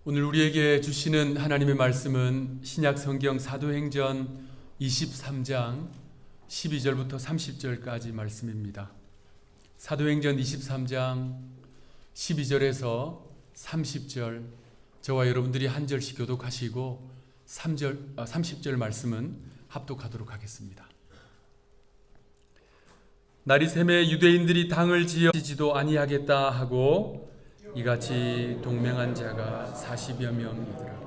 오늘 우리에게 주시는 하나님의 말씀은 신약 성경 사도행전 23장 12절부터 30절까지 말씀입니다. 사도행전 23장 12절에서 30절 저와 여러분들이 한 절씩 교독하시고 30절 말씀은 합독하도록 하겠습니다. 날이 새매 유대인들이 당을 지어지지도 아니하겠다 하고 이같이 동맹한 자가 40여 명이더라.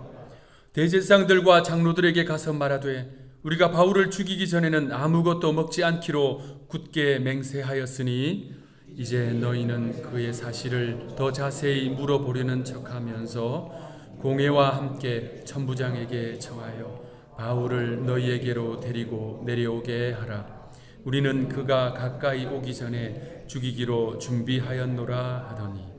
대제사장들과 장로들에게 가서 말하되 우리가 바울을 죽이기 전에는 아무것도 먹지 않기로 굳게 맹세하였으니 이제 너희는 그의 사실을 더 자세히 물어보려는 척하면서 공회와 함께 천부장에게 청하여 바울을 너희에게로 데리고 내려오게 하라. 우리는 그가 가까이 오기 전에 죽이기로 준비하였노라 하더니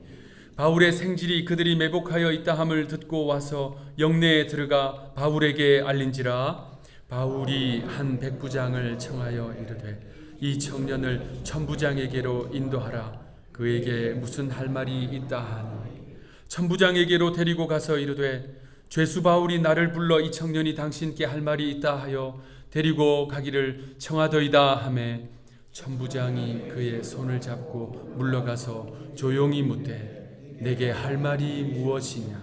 바울의 생질이 그들이 매복하여 있다 함을 듣고 와서 영내에 들어가 바울에게 알린지라. 바울이 한 백부장을 청하여 이르되 이 청년을 천부장에게로 인도하라. 그에게 무슨 할 말이 있다 하니 천부장에게로 데리고 가서 이르되 죄수 바울이 나를 불러 이 청년이 당신께 할 말이 있다 하여 데리고 가기를 청하더이다 하매 천부장이 그의 손을 잡고 물러가서 조용히 묻되 내게 할 말이 무엇이냐.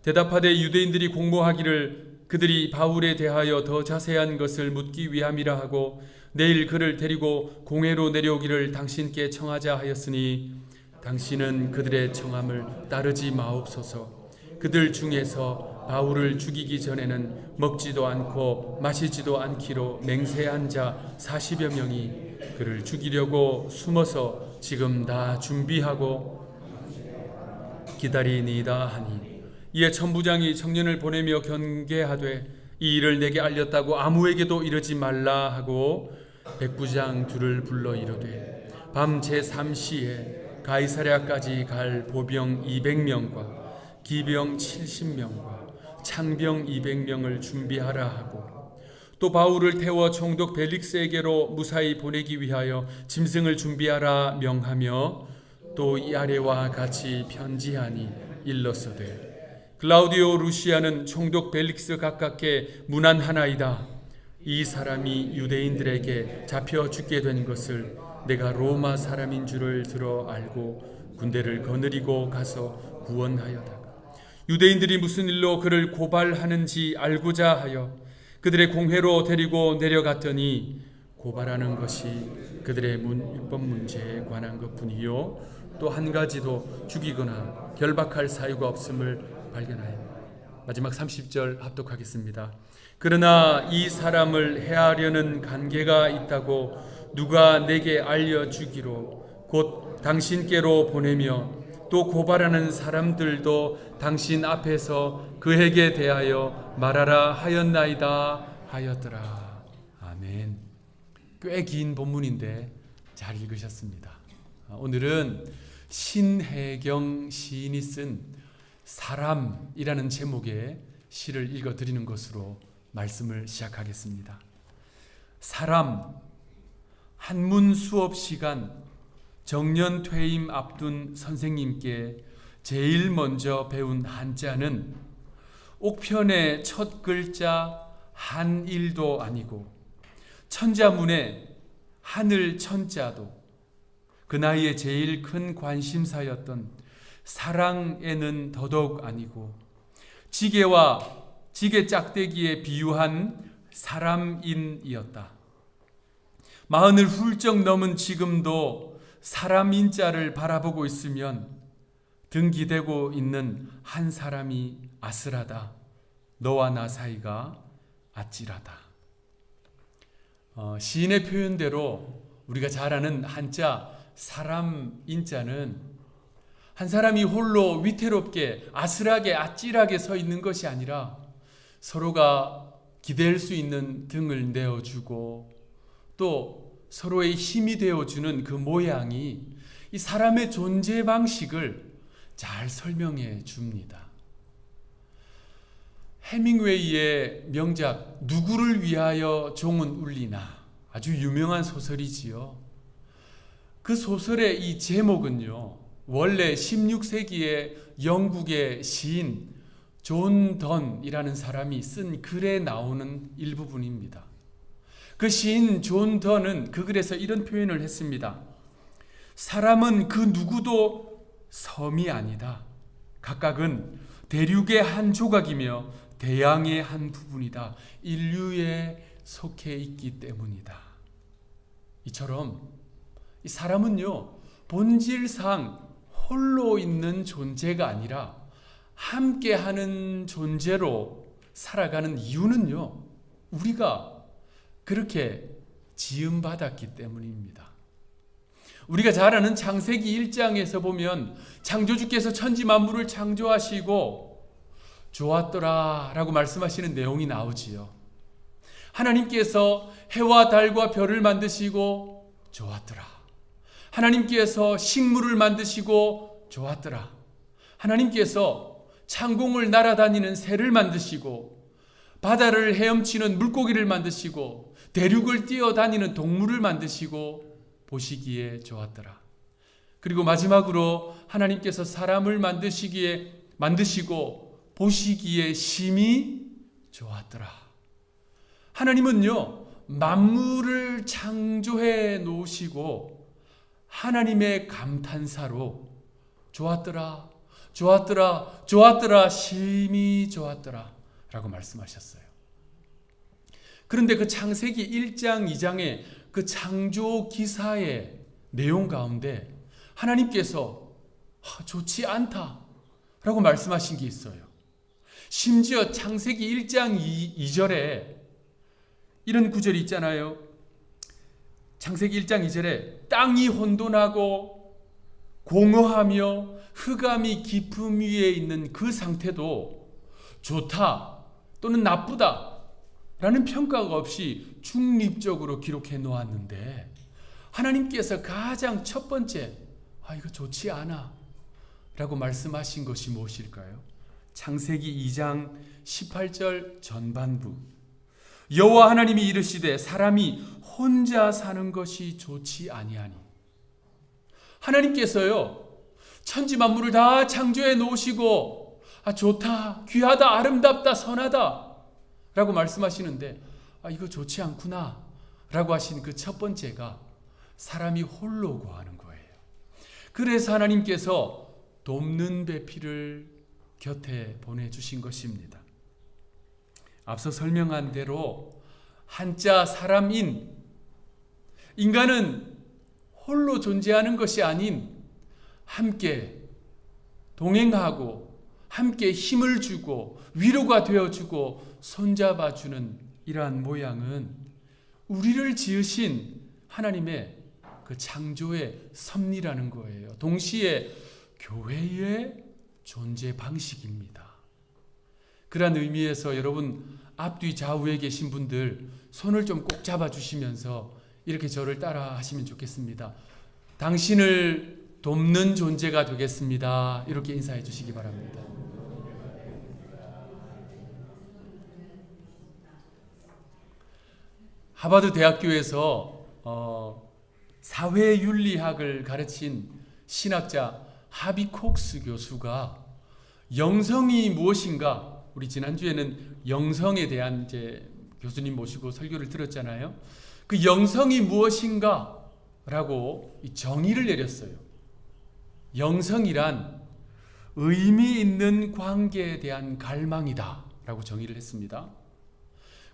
대답하되 유대인들이 공모하기를 그들이 바울에 대하여 더 자세한 것을 묻기 위함이라 하고 내일 그를 데리고 공회로 내려오기를 당신께 청하자 하였으니 당신은 그들의 청함을 따르지 마옵소서. 그들 중에서 바울을 죽이기 전에는 먹지도 않고 마시지도 않기로 맹세한 자 40여 명이 그를 죽이려고 숨어서 지금 다 준비하고 기다리니이다 하니 이에 천부장이 청년을 보내며 경계하되 이 일을 내게 알렸다고 아무에게도 이르지 말라 하고 백부장 둘을 불러 이르되 밤 제3시에 가이사랴까지 갈 보병 200명과 기병 70명과 창병 200명을 준비하라 하고 또 바울을 태워 총독 벨릭스에게로 무사히 보내기 위하여 짐승을 준비하라 명하며 또 이 아래와 같이 편지하니 일렀으되 클라우디오 루시아는 총독 벨릭스 가깝게 문안하나이다. 이 사람이 유대인들에게 잡혀 죽게 된 것을 내가 로마 사람인 줄을 들어 알고 군대를 거느리고 가서 구원하여다가 유대인들이 무슨 일로 그를 고발하는지 알고자 하여 그들의 공회로 데리고 내려갔더니 고발하는 것이 그들의 율법 문제에 관한 것뿐이요 또 한 가지도 죽이거나 결박할 사유가 없음을 발견하여 마지막 30절 합독하겠습니다. 그러나 이 사람을 해하려는 관계가 있다고 누가 내게 알려주기로 곧 당신께로 보내며 또 고발하는 사람들도 당신 앞에서 그에게 대하여 말하라 하였나이다 하였더라. 아멘. 꽤 긴 본문인데 잘 읽으셨습니다. 오늘은 신혜경 시인이 쓴 사람이라는 제목의 시를 읽어드리는 것으로 말씀을 시작하겠습니다. 사람, 한문 수업 시간 정년 퇴임 앞둔 선생님께 제일 먼저 배운 한자는 옥편의 첫 글자 한일도 아니고 천자문의 하늘 천자도 그 나이에 제일 큰 관심사였던 사랑에는 더더욱 아니고 지게와 지게 짝대기에 비유한 사람인이었다. 40을 훌쩍 넘은 지금도 사람인자를 바라보고 있으면 등 기대고 있는 한 사람이 아슬하다. 너와 나 사이가 아찔하다. 시인의 표현대로 우리가 잘 아는 한자 사람인자는 한 사람이 홀로 위태롭게 아슬하게 아찔하게 서 있는 것이 아니라 서로가 기댈 수 있는 등을 내어주고 또 서로의 힘이 되어주는 그 모양이 이 사람의 존재 방식을 잘 설명해 줍니다. 해밍웨이의 명작 누구를 위하여 종은 울리나 아주 유명한 소설이지요. 그 소설의 이 제목은요 원래 16세기의 영국의 시인 존 던이라는 사람이 쓴 글에 나오는 일부분입니다. 그 시인 존 던은 그 글에서 이런 표현을 했습니다. 사람은 그 누구도 섬이 아니다. 각각은 대륙의 한 조각이며 대양의 한 부분이다. 인류에 속해 있기 때문이다. 이처럼 이 사람은요, 본질상 홀로 있는 존재가 아니라 함께하는 존재로 살아가는 이유는요, 우리가 그렇게 지음받았기 때문입니다. 우리가 잘 아는 창세기 1장에서 보면 창조주께서 천지 만물을 창조하시고 좋았더라 라고 말씀하시는 내용이 나오지요. 하나님께서 해와 달과 별을 만드시고 좋았더라. 하나님께서 식물을 만드시고 좋았더라. 하나님께서 창공을 날아다니는 새를 만드시고 바다를 헤엄치는 물고기를 만드시고 대륙을 뛰어다니는 동물을 만드시고 보시기에 좋았더라. 그리고 마지막으로 하나님께서 사람을 만드시고 보시기에 심히 좋았더라. 하나님은요, 만물을 창조해 놓으시고 하나님의 감탄사로 좋았더라, 좋았더라, 좋았더라, 심히 좋았더라 라고 말씀하셨어요. 그런데 그 창세기 1장, 2장의 그 창조 기사의 내용 가운데 하나님께서 좋지 않다 라고 말씀하신 게 있어요. 심지어 창세기 1장 2절에 이런 구절이 있잖아요. 창세기 1장 2절에 땅이 혼돈하고 공허하며 흑암이 깊음 위에 있는 그 상태도 좋다 또는 나쁘다 라는 평가가 없이 중립적으로 기록해 놓았는데, 하나님께서 가장 첫 번째 이거 좋지 않아 라고 말씀하신 것이 무엇일까요? 창세기 2장 18절 전반부, 여호와 하나님이 이르시되 사람이 혼자 사는 것이 좋지 아니하니. 하나님께서요, 천지 만물을 다 창조해 놓으시고 좋다, 귀하다, 아름답다, 선하다 라고 말씀하시는데 이거 좋지 않구나 라고 하신 그 첫 번째가 사람이 홀로 거하는 거예요. 그래서 하나님께서 돕는 배필을 곁에 보내주신 것입니다. 앞서 설명한 대로 한자 사람인, 인간은 홀로 존재하는 것이 아닌 함께 동행하고 함께 힘을 주고 위로가 되어주고 손잡아주는 이러한 모양은 우리를 지으신 하나님의 그 창조의 섭리라는 거예요. 동시에 교회의 존재 방식입니다. 그런 의미에서 여러분 앞뒤 좌우에 계신 분들 손을 좀 꼭 잡아주시면서 이렇게 저를 따라 하시면 좋겠습니다. 당신을 돕는 존재가 되겠습니다. 이렇게 인사해 주시기 바랍니다. 하버드 대학교에서 사회윤리학을 가르친 신학자 하비 콕스 교수가 영성이 무엇인가, 우리 지난주에는 영성에 대한 교수님 모시고 설교를 들었잖아요. 그 영성이 무엇인가 라고 정의를 내렸어요. 영성이란 의미 있는 관계에 대한 갈망이다 라고 정의를 했습니다.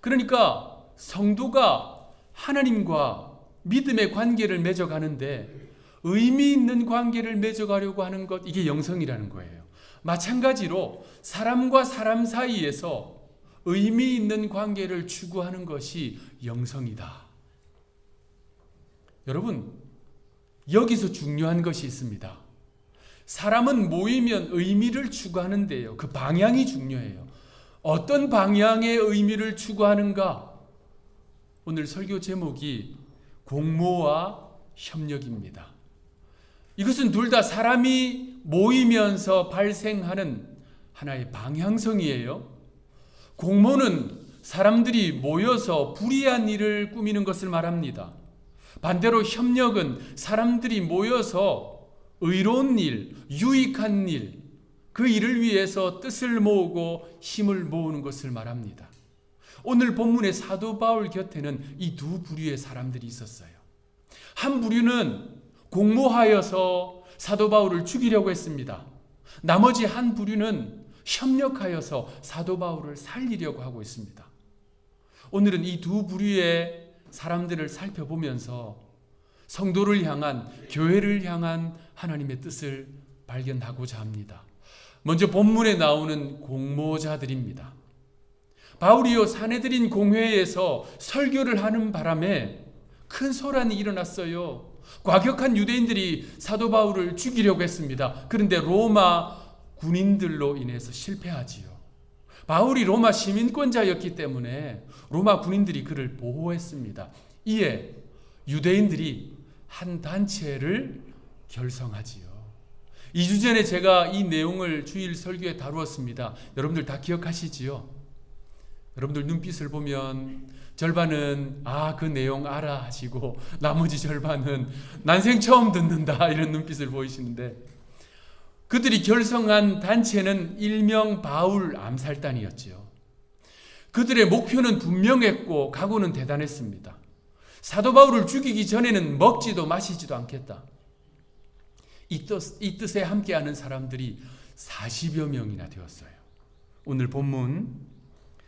그러니까 성도가 하나님과 믿음의 관계를 맺어가는데 의미 있는 관계를 맺어가려고 하는 것, 이게 영성이라는 거예요. 마찬가지로 사람과 사람 사이에서 의미 있는 관계를 추구하는 것이 영성이다. 여러분, 여기서 중요한 것이 있습니다. 사람은 모이면 의미를 추구하는데요, 그 방향이 중요해요. 어떤 방향의 의미를 추구하는가? 오늘 설교 제목이 공모와 협력입니다. 이것은 둘 다 사람이 모이면서 발생하는 하나의 방향성이에요. 공모는 사람들이 모여서 불의한 일을 꾸미는 것을 말합니다. 반대로 협력은 사람들이 모여서 의로운 일, 유익한 일, 그 일을 위해서 뜻을 모으고 힘을 모으는 것을 말합니다. 오늘 본문의 사도 바울 곁에는 이 두 부류의 사람들이 있었어요. 한 부류는 공모하여서 사도 바울을 죽이려고 했습니다. 나머지 한 부류는 협력하여서 사도 바울을 살리려고 하고 있습니다. 오늘은 이 두 부류의 사람들을 살펴보면서 성도를 향한, 교회를 향한 하나님의 뜻을 발견하고자 합니다. 먼저 본문에 나오는 공모자들입니다. 바울이요 사내들인 공회에서 설교를 하는 바람에 큰 소란이 일어났어요. 과격한 유대인들이 사도 바울을 죽이려고 했습니다. 그런데 로마 군인들로 인해서 실패하지요. 바울이 로마 시민권자였기 때문에 로마 군인들이 그를 보호했습니다. 이에 유대인들이 한 단체를 결성하지요. 2주 전에 제가 이 내용을 주일 설교에 다루었습니다. 여러분들 다 기억하시지요? 여러분들 눈빛을 보면 절반은 그 내용 알아 하시고 나머지 절반은 난생 처음 듣는다 이런 눈빛을 보이시는데, 그들이 결성한 단체는 일명 바울 암살단이었지요. 그들의 목표는 분명했고 각오는 대단했습니다. 사도 바울을 죽이기 전에는 먹지도 마시지도 않겠다. 이 뜻에 함께하는 사람들이 40여 명이나 되었어요. 오늘 본문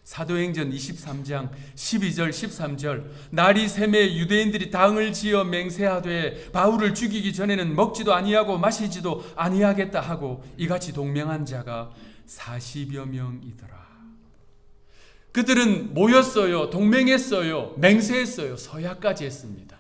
사도행전 23장 12절 13절 날이 새매 유대인들이 당을 지어 맹세하되 바울을 죽이기 전에는 먹지도 아니하고 마시지도 아니하겠다 하고 이같이 동맹한 자가 40여 명이더라. 그들은 모였어요. 동맹했어요. 맹세했어요. 서약까지 했습니다.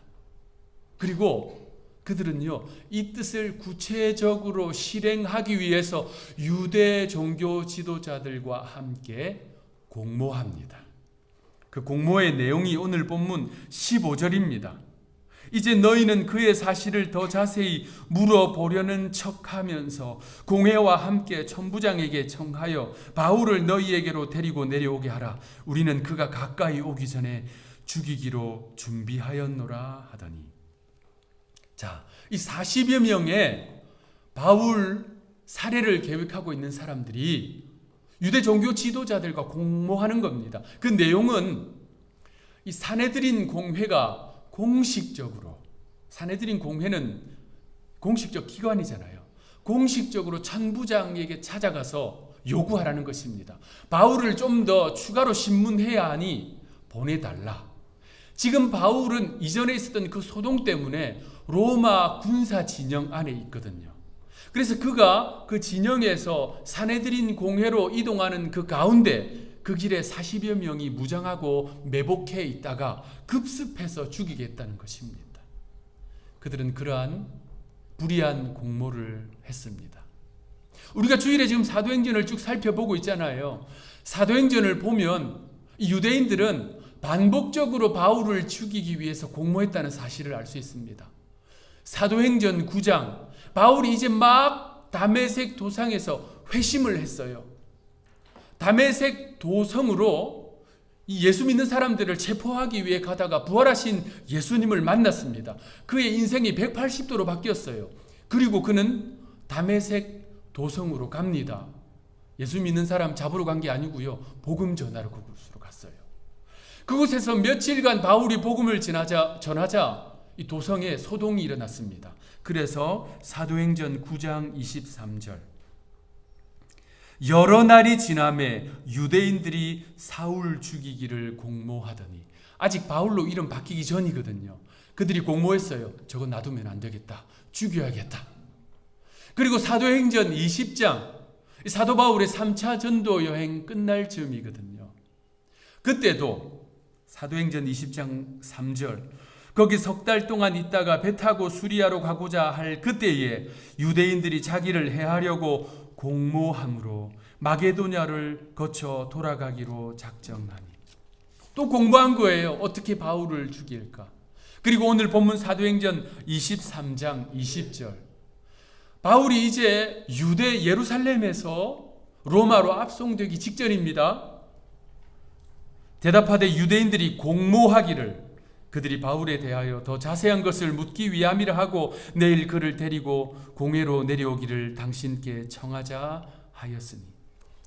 그리고 그들은요, 이 뜻을 구체적으로 실행하기 위해서 유대 종교 지도자들과 함께 공모합니다. 그 공모의 내용이 오늘 본문 15절입니다. 이제 너희는 그의 사실을 더 자세히 물어보려는 척하면서 공회와 함께 천부장에게 청하여 바울을 너희에게로 데리고 내려오게 하라. 우리는 그가 가까이 오기 전에 죽이기로 준비하였노라 하더니. 자, 이 40여 명의 바울 살해를 계획하고 있는 사람들이 유대 종교 지도자들과 공모하는 겁니다. 그 내용은 이 사내들인 공회가 공식적으로, 사내들인 공회는 공식적 기관이잖아요. 공식적으로 천부장에게 찾아가서 요구하라는 것입니다. 바울을 좀 더 추가로 신문해야 하니 보내달라. 지금 바울은 이전에 있었던 그 소동 때문에 로마 군사 진영 안에 있거든요. 그래서 그가 그 진영에서 사내들인 공회로 이동하는 그 가운데 그 길에 40여 명이 무장하고 매복해 있다가 급습해서 죽이겠다는 것입니다. 그들은 그러한 불의한 공모를 했습니다. 우리가 주일에 지금 사도행전을 쭉 살펴보고 있잖아요. 사도행전을 보면 이 유대인들은 반복적으로 바울을 죽이기 위해서 공모했다는 사실을 알 수 있습니다. 사도행전 9장, 바울이 이제 막 다메섹 도상에서 회심을 했어요. 다메섹 도성으로 이 예수 믿는 사람들을 체포하기 위해 가다가 부활하신 예수님을 만났습니다. 그의 인생이 180도로 바뀌었어요. 그리고 그는 다메섹 도성으로 갑니다. 예수 믿는 사람 잡으러 간 게 아니고요, 복음 전하러 그곳으로 갔어요. 그곳에서 며칠간 바울이 복음을 전하자 이 도성에 소동이 일어났습니다. 그래서 사도행전 9장 23절 여러 날이 지남에 유대인들이 사울 죽이기를 공모하더니, 아직 바울로 이름 바뀌기 전이거든요. 그들이 공모했어요. 저거 놔두면 안 되겠다. 죽여야겠다. 그리고 사도행전 20장, 사도 바울의 3차 전도 여행 끝날 즈음이거든요. 그때도 사도행전 20장 3절 거기 석 달 동안 있다가 배 타고 수리아로 가고자 할 그때에 유대인들이 자기를 해하려고 공모함으로 마게도냐를 거쳐 돌아가기로 작정하니. 또 공모한 거예요. 어떻게 바울을 죽일까. 그리고 오늘 본문 사도행전 23장 20절 바울이 이제 유대 예루살렘에서 로마로 압송되기 직전입니다. 대답하되 유대인들이 공모하기를 그들이 바울에 대하여 더 자세한 것을 묻기 위함이라 하고 내일 그를 데리고 공회로 내려오기를 당신께 청하자 하였으니.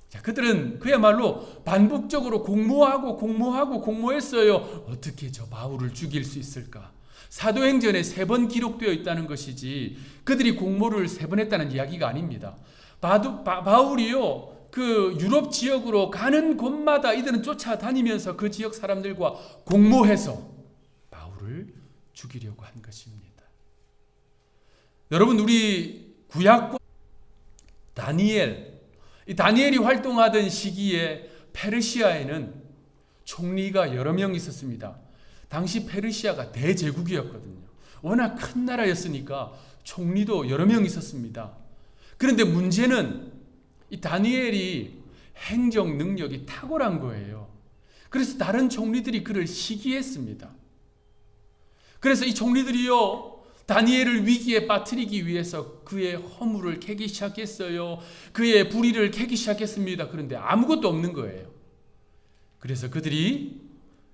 자, 그들은 그야말로 반복적으로 공모했어요. 어떻게 저 바울을 죽일 수 있을까? 사도행전에 3번 기록되어 있다는 것이지 그들이 공모를 3번 했다는 이야기가 아닙니다. 바울이요, 그 유럽 지역으로 가는 곳마다 이들은 쫓아다니면서 그 지역 사람들과 공모해서 바울을 죽이려고 한 것입니다. 여러분, 우리 구약 이 다니엘이 활동하던 시기에 페르시아에는 총리가 여러 명 있었습니다. 당시 페르시아가 대제국이었거든요. 워낙 큰 나라였으니까 총리도 여러 명 있었습니다. 그런데 문제는 이 다니엘이 행정 능력이 탁월한 거예요. 그래서 다른 총리들이 그를 시기했습니다. 그래서 이 총리들이요, 다니엘을 위기에 빠뜨리기 위해서 그의 허물을 캐기 시작했어요. 그의 불의를 캐기 시작했습니다. 그런데 아무것도 없는 거예요. 그래서 그들이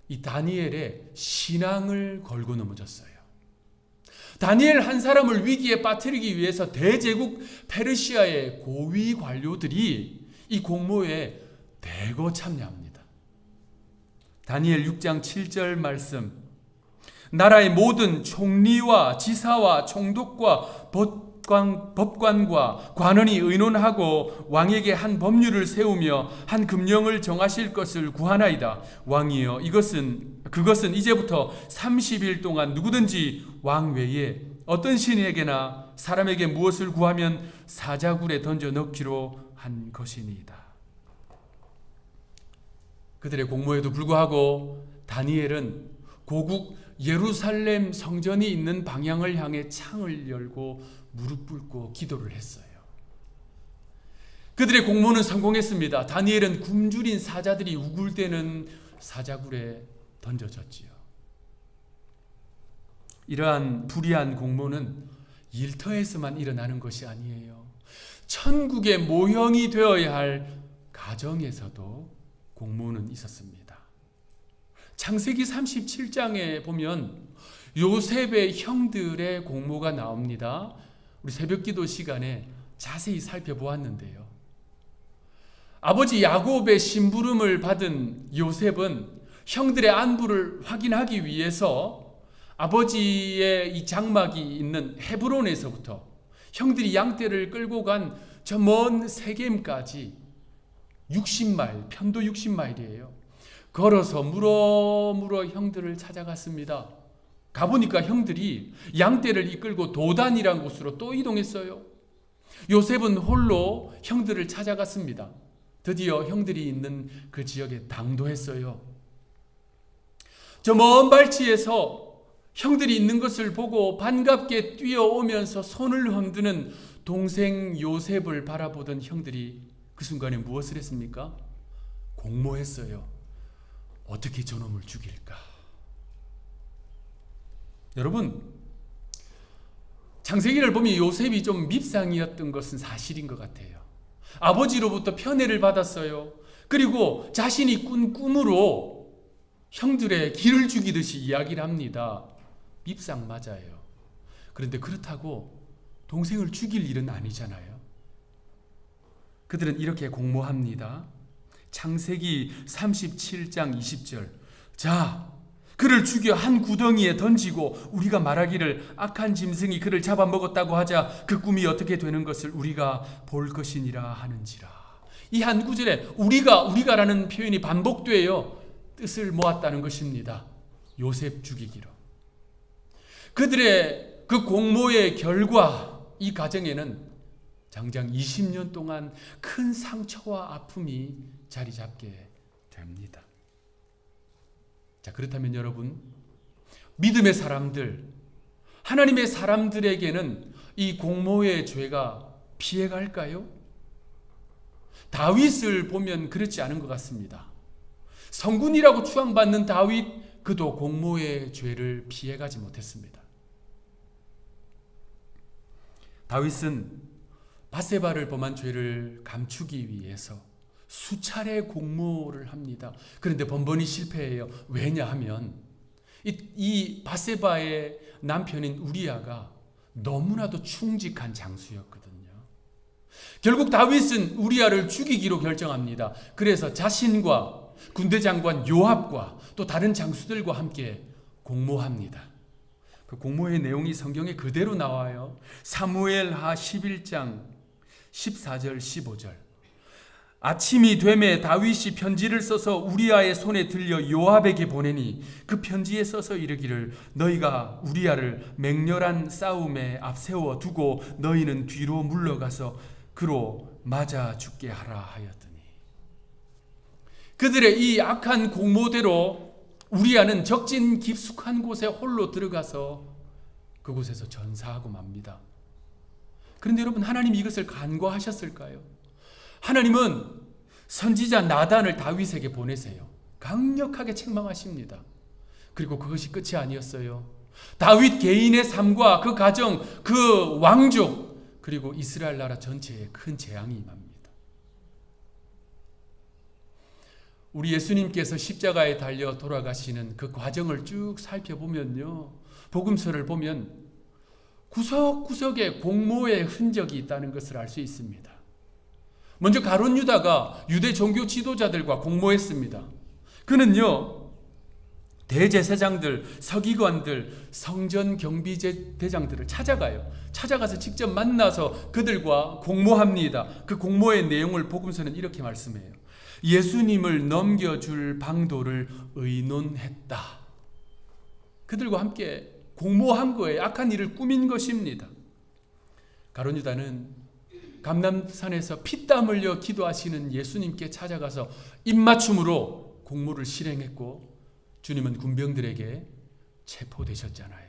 이 다니엘의 신앙을 걸고 넘어졌어요. 다니엘 한 사람을 위기에 빠뜨리기 위해서 대제국 페르시아의 고위 관료들이 이 공모에 대거 참여합니다. 다니엘 6장 7절 말씀, 나라의 모든 총리와 지사와 총독과 법관과 관원이 의논하고 왕에게 한 법률을 세우며 한 금령을 정하실 것을 구하나이다. 왕이여, 그것은 이제부터 30일 동안 누구든지 왕 외에 어떤 신에게나 사람에게 무엇을 구하면 사자굴에 던져 넣기로 한 것이니이다. 그들의 공모에도 불구하고 다니엘은 고국 예루살렘 성전이 있는 방향을 향해 창을 열고 무릎 꿇고 기도를 했어요. 그들의 공모는 성공했습니다. 다니엘은 굶주린 사자들이 우글대는 사자굴에 던져졌지요. 이러한 불의한 공모는 일터에서만 일어나는 것이 아니에요. 천국의 모형이 되어야 할 가정에서도 공모는 있었습니다. 창세기 37장에 보면 요셉의 형들의 공모가 나옵니다. 우리 새벽기도 시간에 자세히 살펴보았는데요. 아버지 야곱의 심부름을 받은 요셉은 형들의 안부를 확인하기 위해서 아버지의 이 장막이 있는 헤브론에서부터 형들이 양떼를 끌고 간 저 먼 세겜까지 60마일, 편도 60마일이에요. 걸어서 물어 형들을 찾아갔습니다. 가보니까 형들이 양떼를 이끌고 도단이라는 곳으로 또 이동했어요. 요셉은 홀로 형들을 찾아갔습니다. 드디어 형들이 있는 그 지역에 당도했어요. 저 먼 발치에서 형들이 있는 것을 보고 반갑게 뛰어오면서 손을 흔드는 동생 요셉을 바라보던 형들이 그 순간에 무엇을 했습니까? 공모했어요. 어떻게 저놈을 죽일까? 여러분, 창세기를 보면 요셉이 좀 밉상이었던 것은 사실인 것 같아요. 아버지로부터 편애를 받았어요. 그리고 자신이 꾼 꿈으로 형들의 길을 죽이듯이 이야기를 합니다. 밉상 맞아요. 그런데 그렇다고 동생을 죽일 일은 아니잖아요. 그들은 이렇게 공모합니다. 창세기 37장 20절. 자, 그를 죽여 한 구덩이에 던지고 우리가 말하기를 악한 짐승이 그를 잡아먹었다고 하자 그 꿈이 어떻게 되는 것을 우리가 볼 것이니라 하는지라. 이 한 구절에 우리가라는 표현이 반복돼요. 뜻을 모았다는 것입니다. 요셉 죽이기로. 그들의 그 공모의 결과, 이 가정에는 장장 20년 동안 큰 상처와 아픔이 자리 잡게 됩니다. 자, 그렇다면 여러분, 믿음의 사람들, 하나님의 사람들에게는 이 공모의 죄가 피해갈까요? 다윗을 보면 그렇지 않은 것 같습니다. 성군이라고 추앙받는 다윗, 그도 공모의 죄를 피해가지 못했습니다. 다윗은 밧세바를 범한 죄를 감추기 위해서 수차례 공모를 합니다. 그런데 번번이 실패해요. 왜냐하면 이 밧세바의 남편인 우리아가 너무나도 충직한 장수였거든요. 결국 다윗은 우리아를 죽이기로 결정합니다. 그래서 자신과 군대 장관 요압과 또 다른 장수들과 함께 공모합니다. 그 공모의 내용이 성경에 그대로 나와요. 사무엘하 11장 14절 15절. 아침이 되매 다윗이 편지를 써서 우리아의 손에 들려 요압에게 보내니 그 편지에 써서 이르기를 너희가 우리아를 맹렬한 싸움에 앞세워 두고 너희는 뒤로 물러가서 그로 맞아 죽게 하라 하였더니, 그들의 이 악한 공모대로 우리아는 적진 깊숙한 곳에 홀로 들어가서 그곳에서 전사하고 맙니다. 그런데 여러분, 하나님이 이것을 간과하셨을까요? 하나님은 선지자 나단을 다윗에게 보내세요. 강력하게 책망하십니다. 그리고 그것이 끝이 아니었어요. 다윗 개인의 삶과 그 가정, 그 왕족, 그리고 이스라엘 나라 전체에 큰 재앙이 임합니다. 우리 예수님께서 십자가에 달려 돌아가시는 그 과정을 쭉 살펴보면요, 복음서를 보면 구석구석에 공모의 흔적이 있다는 것을 알 수 있습니다. 먼저 가룟 유다가 유대 종교 지도자들과 공모했습니다. 그는요, 대제사장들, 서기관들, 성전 경비대장들을 찾아가서 직접 만나서 그들과 공모합니다. 그 공모의 내용을 복음서는 이렇게 말씀해요. 예수님을 넘겨줄 방도를 의논했다. 그들과 함께 공모한 거예요. 악한 일을 꾸민 것입니다. 가룟 유다는 감람산에서 피땀 흘려 기도하시는 예수님께 찾아가서 입맞춤으로 공모를 실행했고, 주님은 군병들에게 체포되셨잖아요.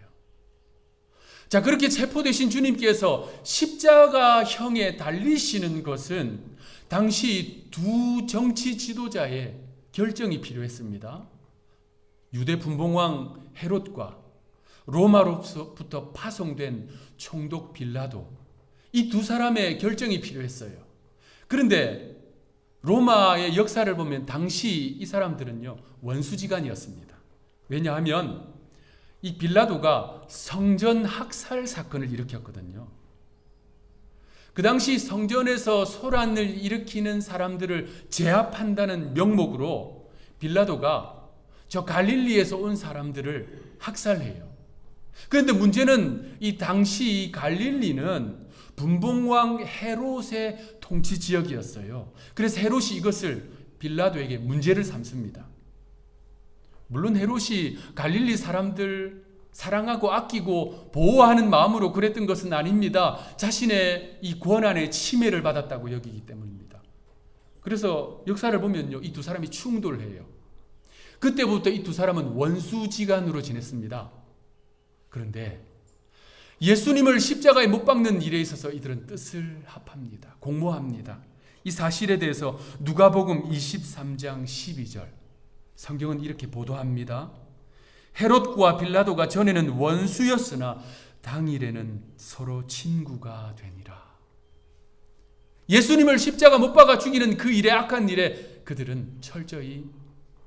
자, 그렇게 체포되신 주님께서 십자가형에 달리시는 것은 당시 두 정치 지도자의 결정이 필요했습니다. 유대 분봉왕 헤롯과 로마로부터 파송된 총독 빌라도, 이 두 사람의 결정이 필요했어요. 그런데 로마의 역사를 보면 당시 이 사람들은요, 원수지간이었습니다. 왜냐하면 이 빌라도가 성전 학살 사건을 일으켰거든요. 그 당시 성전에서 소란을 일으키는 사람들을 제압한다는 명목으로 빌라도가 저 갈릴리에서 온 사람들을 학살해요. 그런데 문제는 이 당시 갈릴리는 분봉왕 헤롯의 통치 지역이었어요. 그래서 헤롯이 이것을 빌라도에게 문제를 삼습니다. 물론 헤롯이 갈릴리 사람들 사랑하고 아끼고 보호하는 마음으로 그랬던 것은 아닙니다. 자신의 이 권한의 침해를 받았다고 여기기 때문입니다. 그래서 역사를 보면요, 이 두 사람이 충돌해요. 그때부터 이 두 사람은 원수지간으로 지냈습니다. 그런데 예수님을 십자가에 못 박는 일에 있어서 이들은 뜻을 합합니다. 공모합니다. 이 사실에 대해서 누가복음 23장 12절 성경은 이렇게 보도합니다. 헤롯과 빌라도가 전에는 원수였으나 당일에는 서로 친구가 되니라. 예수님을 십자가 못 박아 죽이는 그 일에, 악한 일에 그들은 철저히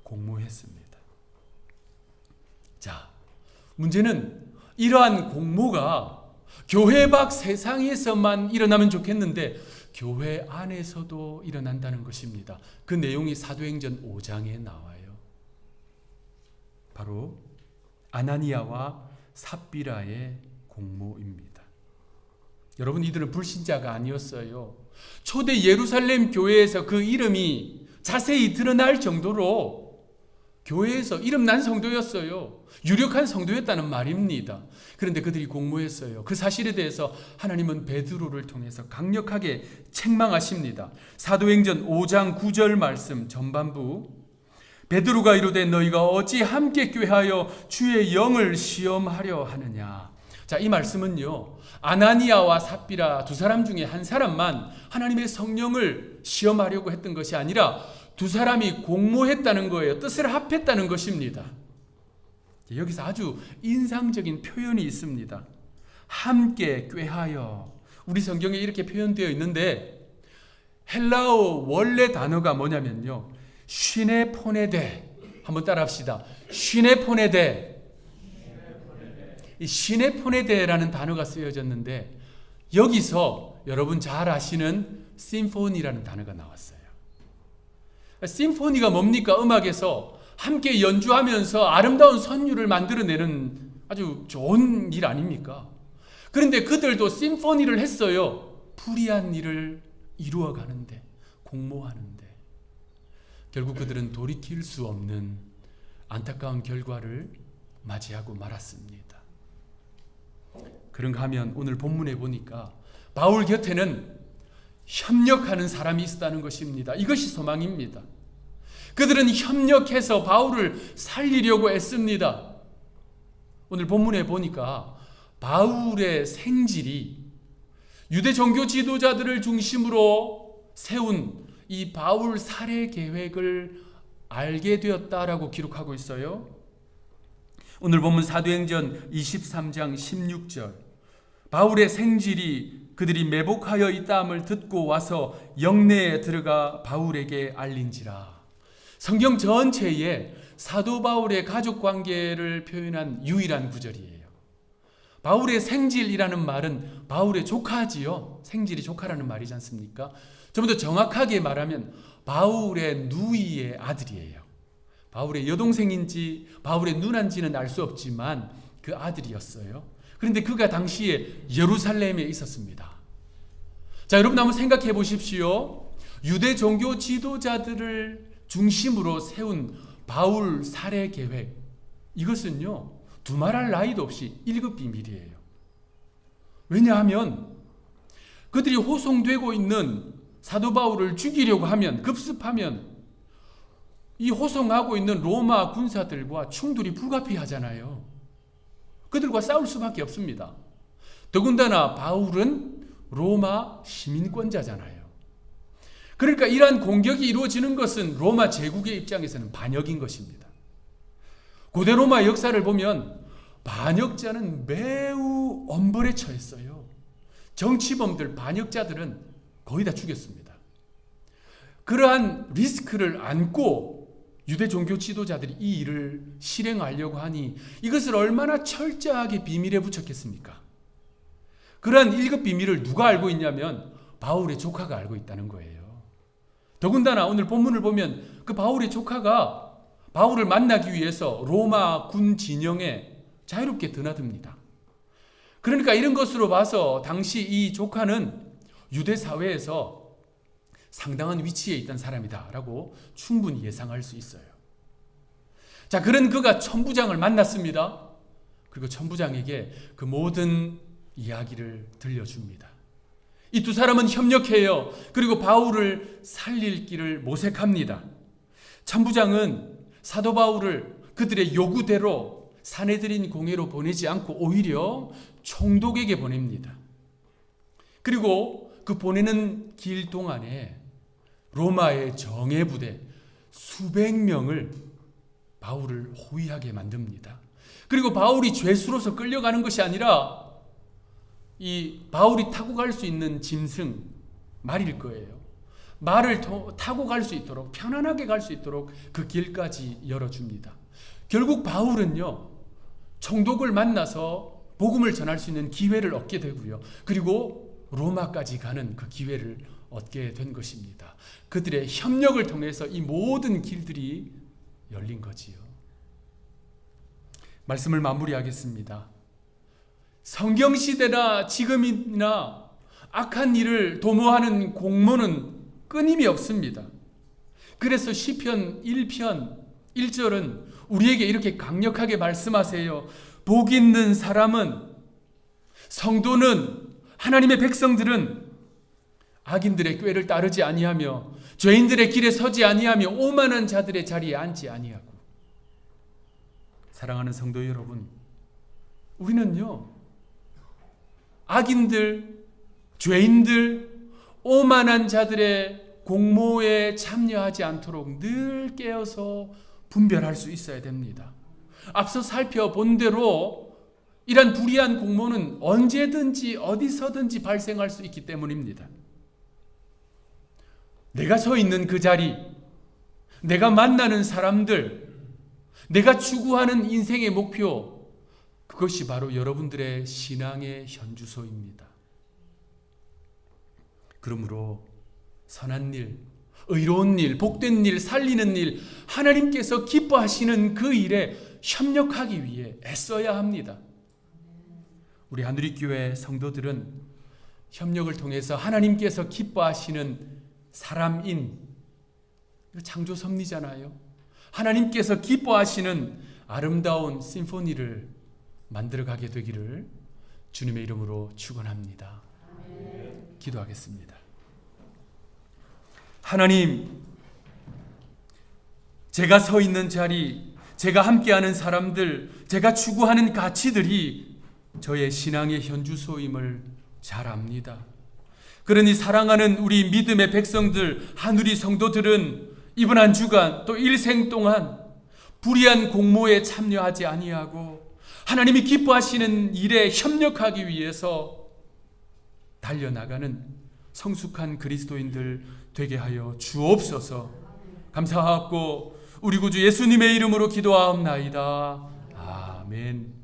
공모했습니다. 자, 문제는 이러한 공모가 교회 밖 세상에서만 일어나면 좋겠는데 교회 안에서도 일어난다는 것입니다. 그 내용이 사도행전 5장에 나와요. 바로 아나니아와 삽비라의 공모입니다. 여러분, 이들은 불신자가 아니었어요. 초대 예루살렘 교회에서 그 이름이 자세히 드러날 정도로 교회에서 이름난 성도였어요. 유력한 성도였다는 말입니다. 그런데 그들이 공모했어요. 그 사실에 대해서 하나님은 베드로를 통해서 강력하게 책망하십니다. 사도행전 5장 9절 말씀 전반부, 베드로가 이르되 너희가 어찌 함께 꾀하여 주의 영을 시험하려 하느냐. 자, 이 말씀은요, 아나니아와 삽비라 두 사람 중에 한 사람만 하나님의 성령을 시험하려고 했던 것이 아니라 두 사람이 공모했다는 거예요. 뜻을 합했다는 것입니다. 여기서 아주 인상적인 표현이 있습니다. 함께 꾀하여. 우리 성경에 이렇게 표현되어 있는데 헬라어 원래 단어가 뭐냐면요, 쉬네포네데. 한번 따라합시다. 쉬네포네데. 이 쉬네포네데라는 단어가 쓰여졌는데 여기서 여러분 잘 아시는 심포니라는 단어가 나왔어요. 심포니가 뭡니까? 음악에서 함께 연주하면서 아름다운 선율을 만들어내는 아주 좋은 일 아닙니까? 그런데 그들도 심포니를 했어요. 불의한 일을 이루어가는데, 공모하는데 결국 그들은 돌이킬 수 없는 안타까운 결과를 맞이하고 말았습니다. 그런가 하면 오늘 본문에 보니까 바울 곁에는 협력하는 사람이 있었다는 것입니다. 이것이 소망입니다. 그들은 협력해서 바울을 살리려고 애씁니다. 오늘 본문에 보니까 바울의 생질이 유대 종교 지도자들을 중심으로 세운 이 바울 살해 계획을 알게 되었다라고 기록하고 있어요. 오늘 본문 사도행전 23장 16절, 바울의 생질이 그들이 매복하여 있다함을 듣고 와서 영내에 들어가 바울에게 알린지라. 성경 전체에 사도 바울의 가족 관계를 표현한 유일한 구절이에요. 바울의 생질이라는 말은 바울의 조카지요. 생질이 조카라는 말이지 않습니까? 좀 더 정확하게 말하면 바울의 누이의 아들이에요. 바울의 여동생인지 바울의 누나인지는 알 수 없지만 그 아들이었어요. 그런데 그가 당시에 예루살렘에 있었습니다. 자, 여러분 한번 생각해 보십시오. 유대 종교 지도자들을 중심으로 세운 바울 살해 계획, 이것은요 두말할 나위도 없이 1급 비밀이에요. 왜냐하면 그들이 호송되고 있는 사도 바울을 죽이려고 하면, 급습하면 이 호송하고 있는 로마 군사들과 충돌이 불가피하잖아요. 그들과 싸울 수밖에 없습니다. 더군다나 바울은 로마 시민권자잖아요. 그러니까 이러한 공격이 이루어지는 것은 로마 제국의 입장에서는 반역인 것입니다. 고대 로마 역사를 보면 반역자는 매우 엄벌에 처했어요. 정치범들, 반역자들은 거의 다 죽였습니다. 그러한 리스크를 안고 유대 종교 지도자들이 이 일을 실행하려고 하니 이것을 얼마나 철저하게 비밀에 붙였겠습니까? 그러한 1급 비밀을 누가 알고 있냐면 바울의 조카가 알고 있다는 거예요. 더군다나 오늘 본문을 보면 그 바울의 조카가 바울을 만나기 위해서 로마 군 진영에 자유롭게 드나듭니다. 그러니까 이런 것으로 봐서 당시 이 조카는 유대 사회에서 상당한 위치에 있던 사람이다라고 충분히 예상할 수 있어요. 자, 그런 그가 천부장을 만났습니다. 그리고 천부장에게 그 모든 이야기를 들려줍니다. 이 두 사람은 협력해요. 그리고 바울을 살릴 길을 모색합니다. 천부장은 사도 바울을 그들의 요구대로 사내들인 공회로 보내지 않고 오히려 총독에게 보냅니다. 그리고 그 보내는 길 동안에 로마의 정예부대 수백 명을 바울을 호위하게 만듭니다. 그리고 바울이 죄수로서 끌려가는 것이 아니라 이 바울이 타고 갈 수 있는 짐승, 말일 거예요. 말을 타고 갈 수 있도록, 편안하게 갈 수 있도록 그 길까지 열어줍니다. 결국 바울은요, 총독을 만나서 복음을 전할 수 있는 기회를 얻게 되고요. 그리고 로마까지 가는 그 기회를 얻게 된 것입니다. 그들의 협력을 통해서 이 모든 길들이 열린 거지요. 말씀을 마무리하겠습니다. 성경시대나 지금이나 악한 일을 도모하는 공모는 끊임이 없습니다. 그래서 시편 1편 1절은 우리에게 이렇게 강력하게 말씀하세요. 복 있는 사람은, 성도는, 하나님의 백성들은 악인들의 꾀를 따르지 아니하며 죄인들의 길에 서지 아니하며 오만한 자들의 자리에 앉지 아니하고. 사랑하는 성도 여러분, 우리는요, 악인들, 죄인들, 오만한 자들의 공모에 참여하지 않도록 늘 깨어서 분별할 수 있어야 됩니다. 앞서 살펴본 대로 이런 불의한 공모는 언제든지 어디서든지 발생할 수 있기 때문입니다. 내가 서 있는 그 자리, 내가 만나는 사람들, 내가 추구하는 인생의 목표, 그것이 바로 여러분들의 신앙의 현주소입니다. 그러므로 선한 일, 의로운 일, 복된 일, 살리는 일, 하나님께서 기뻐하시는 그 일에 협력하기 위해 애써야 합니다. 우리 한누리교회 성도들은 협력을 통해서 하나님께서 기뻐하시는 사람인, 창조 섭리잖아요. 하나님께서 기뻐하시는 아름다운 심포니를 만들어가게 되기를 주님의 이름으로 축원합니다. 기도하겠습니다. 하나님, 제가 서 있는 자리, 제가 함께하는 사람들, 제가 추구하는 가치들이 저의 신앙의 현주소임을 잘 압니다. 그러니 사랑하는 우리 믿음의 백성들, 한우리 성도들은 이번 한 주간 또 일생 동안 불의한 공모에 참여하지 아니하고 하나님이 기뻐하시는 일에 협력하기 위해서 달려나가는 성숙한 그리스도인들 되게 하여 주옵소서. 감사하고 우리 구주 예수님의 이름으로 기도하옵나이다. 아멘.